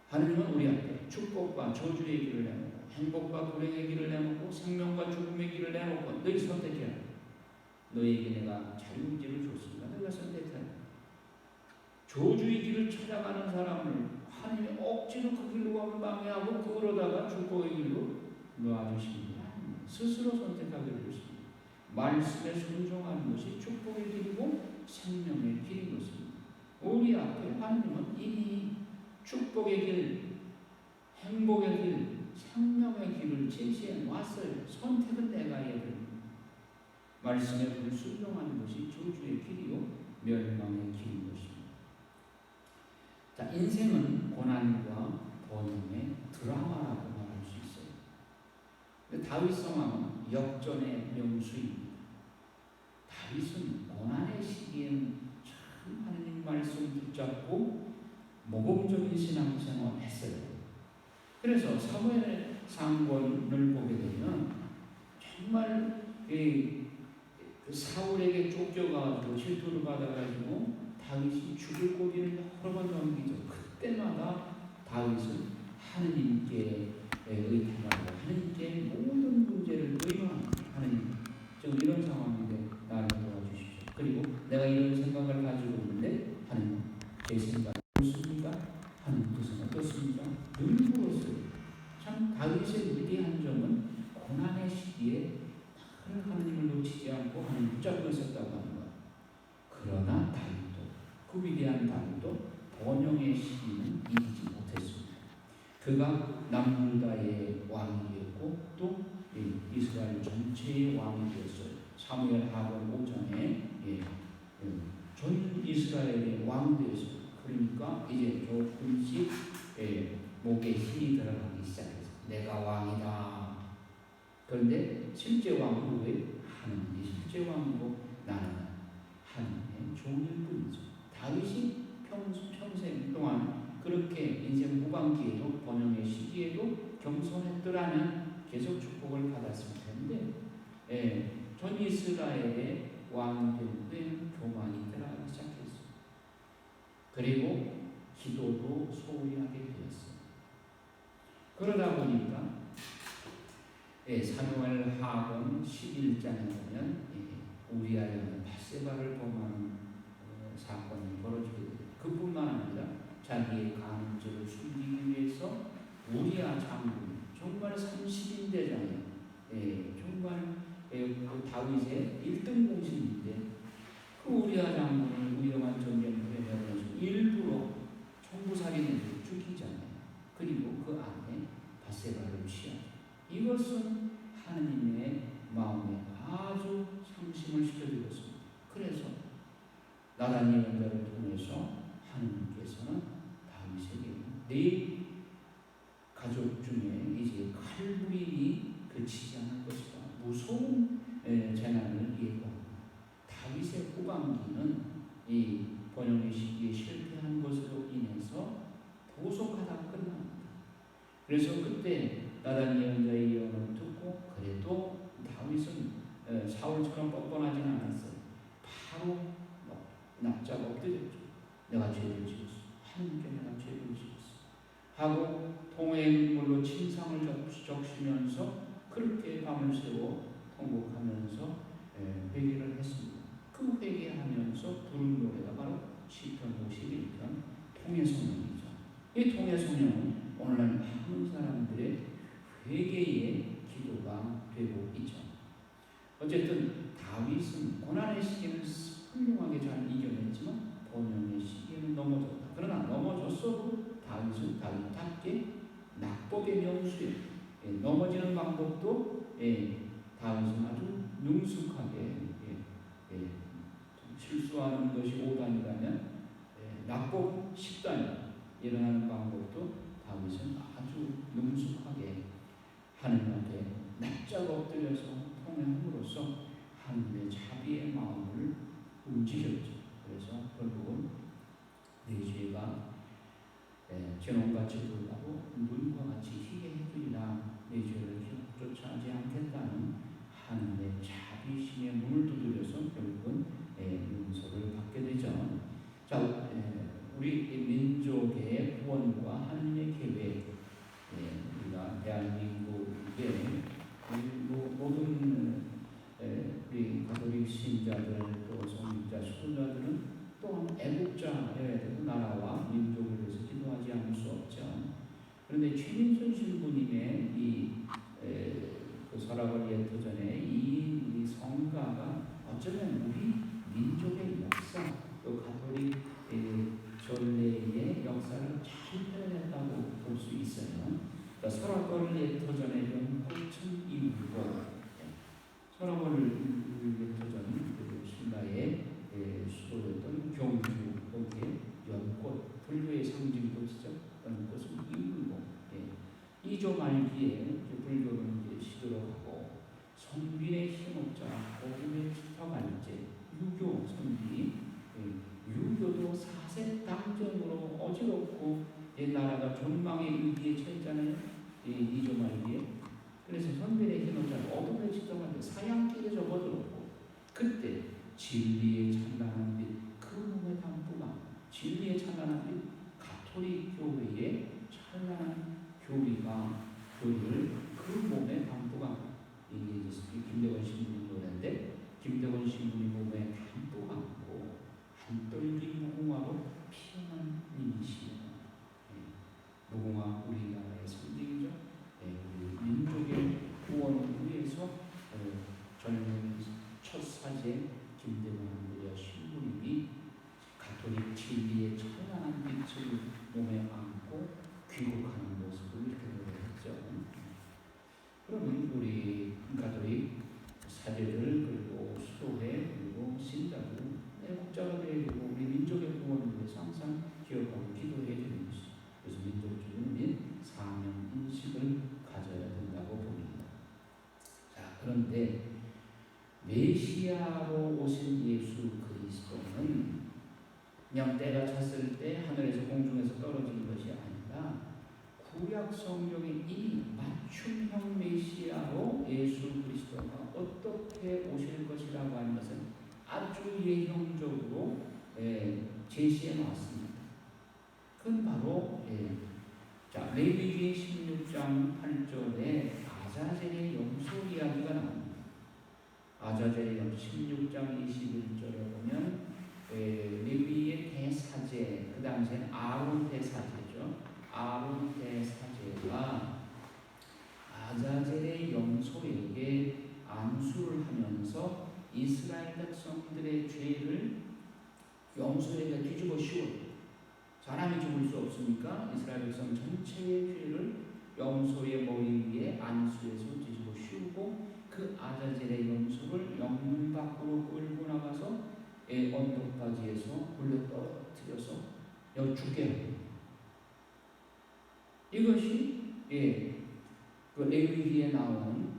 하나님은 우리 앞에 축복과 저주의 길을 내놓고 행복과 불행의 길을 내놓고 생명과 죽음의 길을 내놓고 너희 선택해라. 너희에게 내가 자유의지를 줬습니다. 너희가 선택해라. 저주의 길을 찾아가는 사람을 하나님이 억지로 그 길로 가면 방해하고 그러다가 축복의 길로 놓아주십니다. 스스로 선택하게 되십니다. 말씀에 순종하는 것이 축복의 길이고 생명의 길인 것입니다. 우리 앞에 하나님은 이미 축복의 길, 행복의 길, 생명의 길을 제시해 놨어요. 선택은 내가 해야 됩니다. 말씀에 불순종하는 것이 저주의 길이요 멸망의 길인 것입니다. 자, 인생은 고난과 번영의 드라마라고 말할 수 있어요. 근데 다윗 성함은 역전의 명수입니다. 다윗은 고난의 시기에는 참 하나님 말씀 붙잡고 모범적인 신앙생활을 했어요. 그래서 사무엘 상권을 보게 되면 정말 그 사울에게 쫓겨가지고 질투를 받아가지고 다윗이 죽을 고비를 여러 번 넘기죠. 그때마다 다윗은 하느님께 의탁하고 하나님께 모든 문제를 의논하는 하나님, 지금 이런 상황인데 나를 도와주십시오. 그리고 내가 이런 생각을 가지고 있는데 하나님, 제 생각이 어떻습니까? 하나님 뜻은 어떻습니까? 늘 물었어요. 참 다윗의 위대한 점은 고난의 시기에 하나님을 놓치지 않고 하나님 붙잡고 있었다고 하는 것. 그러나 다윗도, 그 위대한 다윗도 번영의 시기는 이기지 못했습니다. 그가 남유다의 왕이 되었고 또 이스라엘 전체의 왕이 되었어요. 사무엘하고 5장에 전 이스라엘의 왕이 되었어요. 그러니까 이제 조금씩 목에 힘이 들어가기 시작했어요. 내가 왕이다. 그런데 실제 왕은 누구예요? 하나님이 실제 왕이고 나는 하나님의 종일 뿐이죠. 다윗이 평생 동안 그렇게 인생 후반기에도 번영의 시기에도 겸손했더라면 계속 축복을 받았을 텐데 전 이스라엘의 왕이 된 후에는 교만이 들어가기 시작했어요. 그리고 기도도 소홀히 하게 되었어요. 그러다 보니까 사무엘 하건 11장에 보면 우리아는 밧세바를 범하는 사건이 벌어지게 됩니다. 그뿐만 아니라 자기의 간음죄를 숨기기 위해서 우리아 장군, 정말 30인 대장이에요. 정말 그 다윗의 1등 공신인데 그 우리아 장군을 위험한 전쟁터에 내보내서 일부러 총부살인을 죽이잖아요. 그리고 그 안에 밧세바를 취하죠. 이것은 하느님의 마음에 아주 상심을 시켜주었습니다. 그래서 나단 예언자를 통해서 하느님께서는 다윗에게 네 가족 중에 이제 칼부림이 그치지 않을 것이다. 무서운 재난을 예고합니다. 다윗의 후반기는 이 번영의 시기에 실패한 것으로 인해서 보속하다 끝납니다. 그래서 그때 나단 예언자의 예언을 듣고 그래도 다윗은 사울처럼 뻔뻔하지는 않았어요. 바로 납작 엎드렸죠. 내가 죄를 지었어. 하나님께 내가 죄를 지었어. 하고 통행물로 침상을 적시면서 그렇게 밤을 새워 통곡하면서 회개를 했습니다. 그 회개하면서 부른 노래가 바로 시편 51편 통해성령이죠. 이 통해성령은 오늘날 많은 사람들의 회개의 기도가 되고 있죠. 어쨌든 다윗은 고난의 시기는 훌륭하게 잘 이겨냈지만 번영의 시기에는 넘어졌다. 그러나 넘어졌어도 다윗은 다윗답게 낙법의 명수에 넘어지는 방법도 다윗은 아주 능숙하게 실수하는 것이 5단이라면 낙법 10단 일어나는 방법도 다윗은 아주 능숙하게 하나님한테 납작 엎드려서 통행함으로써 하나님의 자비의 마음을 움직였죠. 그래서 결국은 내 죄가 죄놈같이 보이고 눈과 같이 희게 해주리라. 내 죄를 기록조차 하지 않겠다는 하나님의 자비심의 문을 두드려서 결국은 용서를 받게 되죠. 자, 우리 민족의 구원과 하나님의 계획, 우리가 대한민국의 모든 우리 가톨릭 신자들 또 성직자 수도자들은 또한 애국자여야 되고 나라와 민족을 위해서 기도하지 않을 수 없죠. 그런데 최민순 신부님의 그 설학을 예토전에 이 성가가 어쩌면 우리 민족의 역사, 또 가톨릭 전례의 역사를 잘 표현했다고 볼 수 있어요. 그러니까 설학을 예토전에 좀 꽃은 이루고 설학을 예토전 신라의 수도였던 경주 거기에 연꽃, 불교의 상징꽃이죠. 연꽃은 이루고 이조 말기에 불교는 이제 시들어가고 성빈의 힘업자, 복음의 펴갈제, 유교 선비, 유교도 사색 당정으로 어지럽고 나라가 전망의 위기에 처했잖아요. 이조 말기에. 그래서 선빈의 힘업자는 어둠에 시들어가는데 사양길에 접어들었고 그때 진리의 찬란한 빛, 그 몸의 담부가 진리의 찬란한 빛, 가톨릭 교회의 찬란한 교리가 몸에 안고 귀국하는 모습을 이렇게 노래했죠. 그러면 우리 가톨릭 사제들 그리고 수도회 그리고 신자들 애국자가 되어야 되고 우리 민족의 구원을 위해서 항상 기억하고 기도해야 되는 것이죠. 그래서 민족주의 및 사명 인식을 가져야 된다고 봅니다. 자, 그런데 메시아로 오신 예수 그리스도는 그냥 때가 찼을 때 하늘에서 공중에서 떨어진 것이 아니라 구약 성경에 이미 맞춤형 메시아로 예수 그리스도가 어떻게 오실 것이라고 하는 것은 아주 예형적으로 제시해 놨습니다. 그건 바로 자, 레위기 16장 8절에 아자젤의 염소 이야기가 나옵니다. 아자젤의 염소 16장 21절에 보면 레위의 대사제, 그 당시엔 아론 대사제죠. 아론 대사제가 아자젤의 염소에게 안수를 하면서 이스라엘 백성들의 죄를 염소에게 뒤집어 씌워요. 사람이 죽을 수 없으니까 이스라엘 백성 전체의 죄를 염소의 머리 위에 안수해서 뒤집어 씌우고 그 아자젤의 염소를 영문 밖으로 끌고 나가서 언덕바지에서 굴려 떨어뜨려서 여기 죽게 합니다. 이것이 그 레위기에 나오는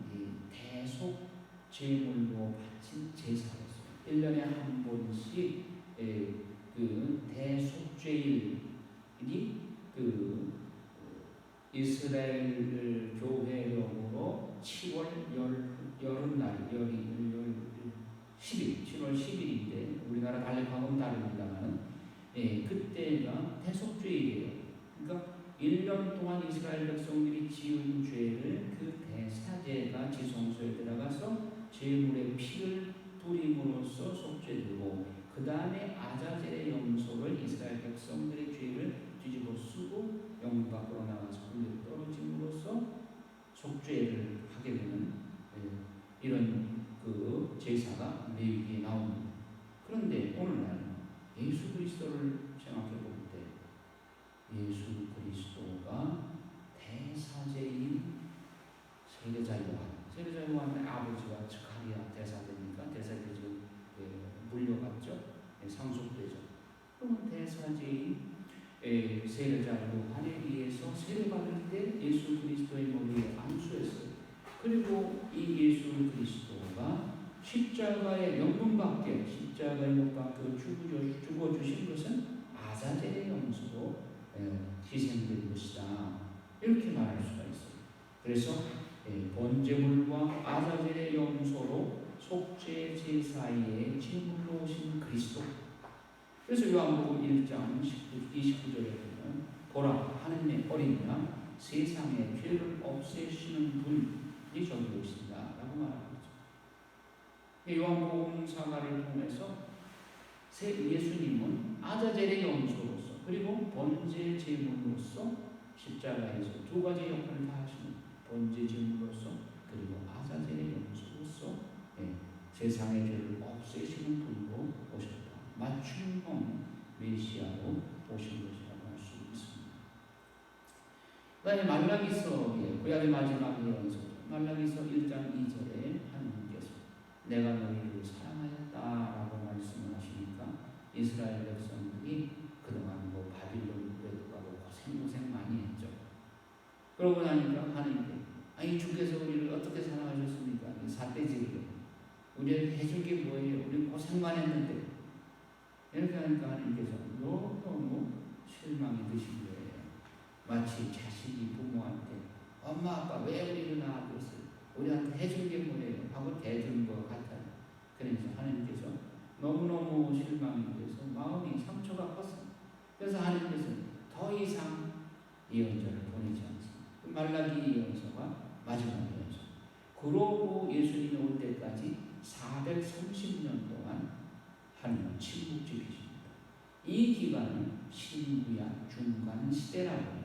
대속 제물로 바친 제사였어요. 1년에 한 번씩 그 대속죄일이 그 이스라엘 교회령으로 7월 여름날 7월 10일인데 우리나라 달력하고는 다릅니다만 그때가 대속죄일이에요. 그러니까 1년 동안 이스라엘 백성들이 지은 죄를 그 대사제가 지성소에 들어가서 제물의 피를 뿌림으로써 속죄되고 그 다음에 아자젤의 염소를 이스라엘 백성들의 죄를 뒤집어 쓰고 영문 밖으로 나가서 굴려 떨어짐으로써 속죄를 하게 되는 이런 그 제사가 레위기에 나옵니다. 그런데 오늘날 예수 그리스도를 생각해 볼 때 예수 그리스도가 대사제인 세례자 요한의 아버지가 즈카리아 대사제니까 대사제죠. 물려갔죠. 상속되죠. 그러면 대사제인 세례자 요한에 의해서 세례받을 때 예수 그리스도의 머리에 안수했어요. 그리고 이 예수 그리스도가 십자가의 영문밖에 십자가의 못 박혀 죽어주신 것은 아자젤의 염소로 희생된 것이다. 이렇게 말할 수가 있어요. 그래서 번제물과 아자젤의 염소로 속죄 제사의 제물로 오신 그리스도. 그래서 요한복음 1장 29절에 보면 보라 하느님의 어린 양 세상의 죄를 없애시는 분이 저기 오신다 라고 말합니다. 요한복음 사가를 통해서 예수님은 아자젤의 염소로서 그리고 번제 제물로서 십자가에서 두 가지 역할을 다 하시는 번제 제물로서 그리고 아자젤의 염소로서 세상의 죄를 없애시는 분으로 오셨다. 맞춤형 메시아로 오신 것이라고 할 수 있습니다. 그 다음에 말라기서의 구약의 마지막 예언서죠. 말라기서 1장 2절에 하나님께서 내가 너희를 사랑하였다라고 말씀을 하시니까 이스라엘 백성들이 그동안 뭐 바빌론 굴에도 가고 고생 많이 했죠. 그러고 나니까 하나님께 아니 주께서 우리를 어떻게 사랑하셨습니까? 삿대질이에요. 우리에게 해준 게 뭐예요? 우리 고생만 했는데 이렇게 하니까 하나님께서 너무 실망이 드신 거예요. 마치 자식이 부모한테 엄마 아빠 왜 우리를 낳아줬어요? 우리한테 해준 게 뭐예요? 하고 대준 것 같아요. 그래서 하나님께서 너무너무 실망이 돼서 마음이 상처가 컸습니다. 그래서 하나님께서 더 이상 예언자를 보내지 않습니다. 말라기 예언서가 마지막 예언서. 그러고 예수님이 올 때까지 430년 동안 하나님은 침묵적이십니다. 이 기간은 신구약 중간 시대라고 해요.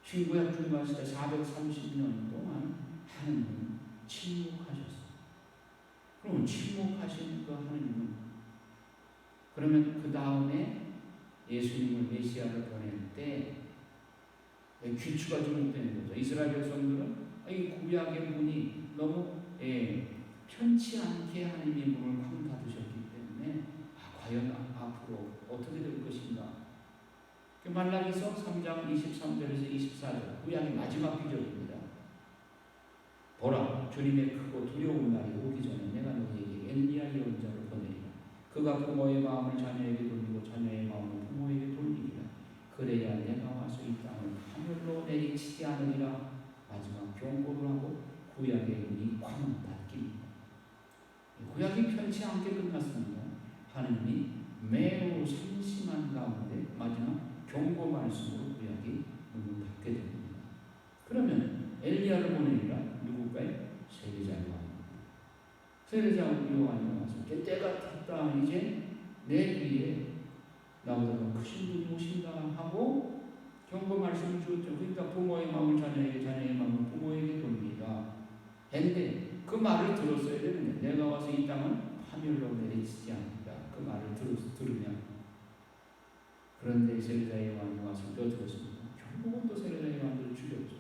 신구약 중간 시대 430년 동안 하나님은 침묵하셨어요. 그럼 침묵하신 그 하나님은 그러면 그 다음에 예수님을 메시아를 보낼 때 귀추가 주목되는 거죠. 이스라엘 백성들은 이 구약의 문이 너무 편치 않게 하나님의 문을 쾅 닫으셨기 때문에 과연 앞으로 어떻게 될 것인가. 말라기서 3장 23절에서 24절 구약의 마지막 기적입니다. 보라, 주님의 크고 두려운 날이 오기 전에 내가 너희에게 엘리야 예언자를 보내리라. 그가 부모의 마음을 자녀에게 돌리고 자녀의 마음을 부모에게 돌리리라. 그래야 내가 와서 이 땅을 하늘로 내리치지 않으리라. 마지막 경고를 하고 구약의 문이 쾅 닫힙니다. 구약이 편치 않게 끝났습니다. 하느님이 매우 상심한 가운데 마지막 경고 말씀으로 구약이 문을 닫게 됩니다. 그러면 엘리야를 보내니라. 누굴까요? 세례자 요한입니다. 세례자 요한이 와서 때가 탔다. 이제 내 뒤에 나보다 크신 분이 오신다 하고 경고 말씀을 주었죠. 그러니까 부모의 마음을 자녀에게, 자녀의 마음을 부모에게 돌리라 했는데 그 말을 들었어야 되는데 내가 와서 이 땅은 파멸로 내리치지 않는다. 그 말을 들으냐. 그런데 세례자 요한이 와서 또 들었습니다. 결국은 또 세례자 요한을 죽였죠.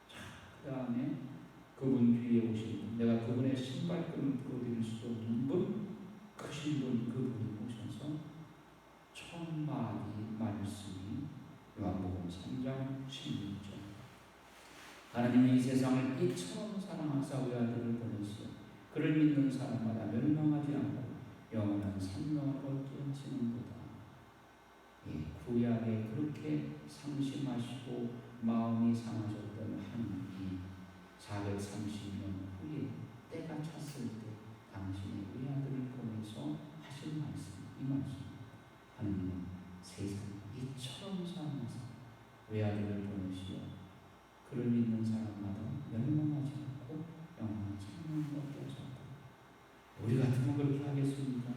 자, 그 다음에 그분 뒤에 오신 분, 내가 그분의 신발끈을 풀어드릴 수도 없는 분, 크신 분, 그분이 오셔서 천마디 말씀이 요한복음 3장 16절. 하나님이 이 세상을 이처럼 사랑하사 외아들을 보내시어 그를 믿는 사람마다 멸망하지 않고 영원한 생명을 얻게 하시는도다. 구약에 그렇게 상심하시고 마음이 상하셨던 하나님이 430년 후에 때가 찼을 때 당신의 외아들을 보내서 하신 말씀, 이 말씀. 하나님은 세상을 이처럼 사랑하사 외아들을 보내시어 그를 믿는 사람마다 멸망하지 않고 영원한 생명을 얻게 하셨다. 우리 같으면 그렇게 하겠습니까?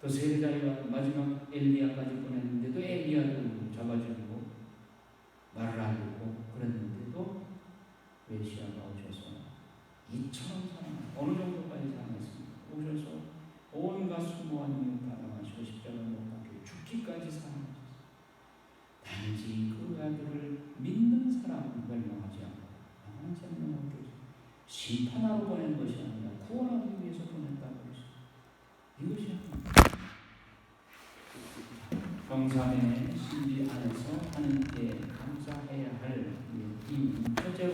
또 세례자가 마지막 엘리야까지 보냈는데도 엘리야도 잡아주고 말을 안 듣고 그랬는데도 메시아가 오셔서 이처럼 사랑하고 어느 정도까지 사랑했습니까? 오셔서 온갖 수모한 일 받아마시고 십자가 못 박혀 죽기까지 사랑하셨어요. 단지 그 아들을 믿는 사람은 멸망하지 않고 영원한 생명을 얻게 하셨어요. 심판하러 보낸 것이 아니라 구원하기 위해서 보냈다고 했어요. 이것이 성삼의 신비 안에서 하나님께 감사해야 할 이유. 첫째로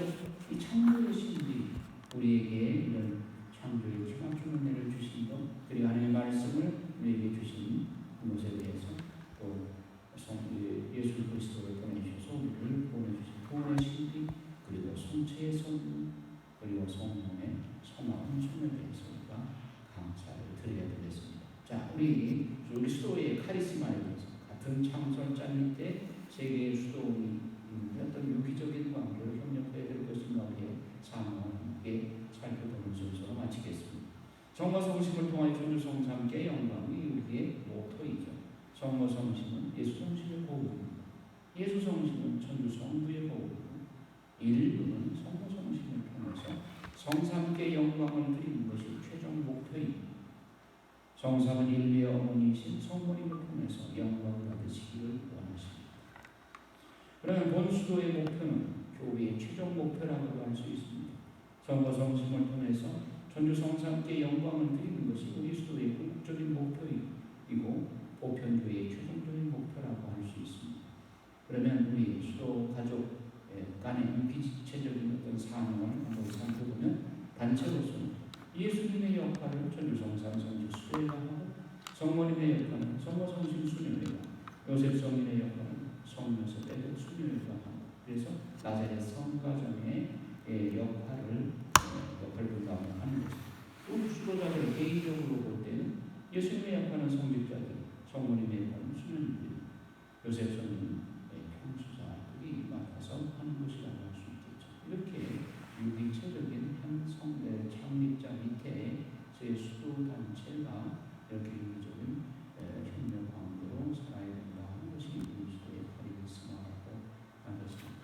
이 창조의 신비, 우리에게 이런 창조의 기막힌 은혜를 주신 것, 그리고 하나님의 말씀을 우리에게 주신 것에 대해서 또 예수 그리스도를 보내주셔서 우리를 보내주신 구원의 신비, 그리고 성체의 선, 그리고 성령의 선한 손에 대해서 우리가 감사를 드려야 되겠습니다. 자, 우리 수도의 카리스마에 대해서 같은 창설자일 때 세계의 수도의 어떤 유기적인 관계를 협력해야 될 것인가 우리의 상황을 함께 살펴보는 순서로 마치겠습니다. 성과 성심을 통하여 천주성삼께 영광이 우리의 모토이죠. 성과 성심은 예수 성심의 보호입니다. 예수 성심은 천주 성부의 보호이고 일부는 성과 성심을 통해서 성삼께 영광을 드리는 것이 최종 목표입니다. 성삼은 인류의 어머니이신 성모님을 통해서 영광을 받으시기를 원하십니다. 그러면 본수도의 목표는 교회의 최종 목표라고도 할 수 있습니다. 성과 성심을 통해서 천주 성삼께 영광을 드리는 것이 우리 수도의 궁극적인 목표이고 보편교회의 최종적인 목표라고 할 수 있습니다. 그러면 우리 수도 가족 간의 유기체적인 어떤 사명을 한번 살펴보면 단체로서는 예수님의 역할을 천주성삼 성지 수도회가 하고 성모님의 역할은 성모성심 수녀회가, 요셉 성인의 역할은 성요셉 애국 수녀회가 하고, 그래서 나자렛 성가정의 역할을 분담하는 것입니다. 또 수도자들 개인적으로 볼 때는 예수님의 역할은 성직자들, 성모님의 역할은 수녀님들, 요셉 성인은 평수자들이 맡아서 하는 것이라고 할 수 있겠죠. 이렇게 유기체적인 한 성대 창립자 밑에 제 수도 단체가 이렇게 유기적인 협력 관계로 살아야 된다 하는 것이 우리 수도의 카리스마라고 하겠습니다.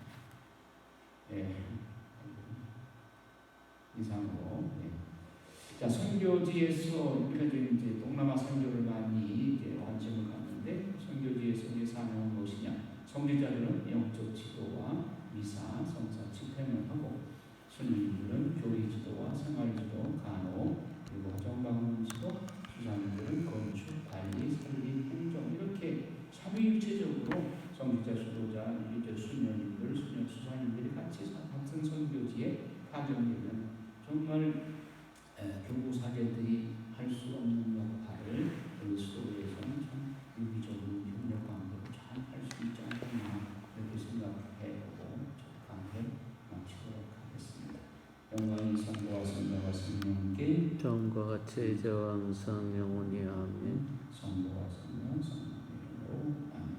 이상으로 자, 선교 선교지에서 우리가 이제 동남아 선교를 많이 이제 완성을 갔는데 선교지에서 우리 사명은 무엇이냐? 성지자들은 영적 지도와 미사, 성사, 집회를 하고 수녀님들은 교리 지도와 생활 지도, 간호 그리고 화정방문 지도, 수사님들은 건축, 관리, 설립, 행정 이렇게 삼위일체적으로 성지자, 수도자, 이제 수녀님들, 수녀 수사님들이 같이 같은 선교지에 파견되는 정말 교구 사제들이 할 수 없는 역할을 우리 수도에서는 참 유기적인 협력 관계로 잘 할 수 있지 않겠나 이렇게 생각해보고 적당히 마치도록 하겠습니다. 영광이 성부와 성자와 성령께 처음과 같이 이제와 항상 영원히 아멘. 성부와 성령 성령으로 아멘.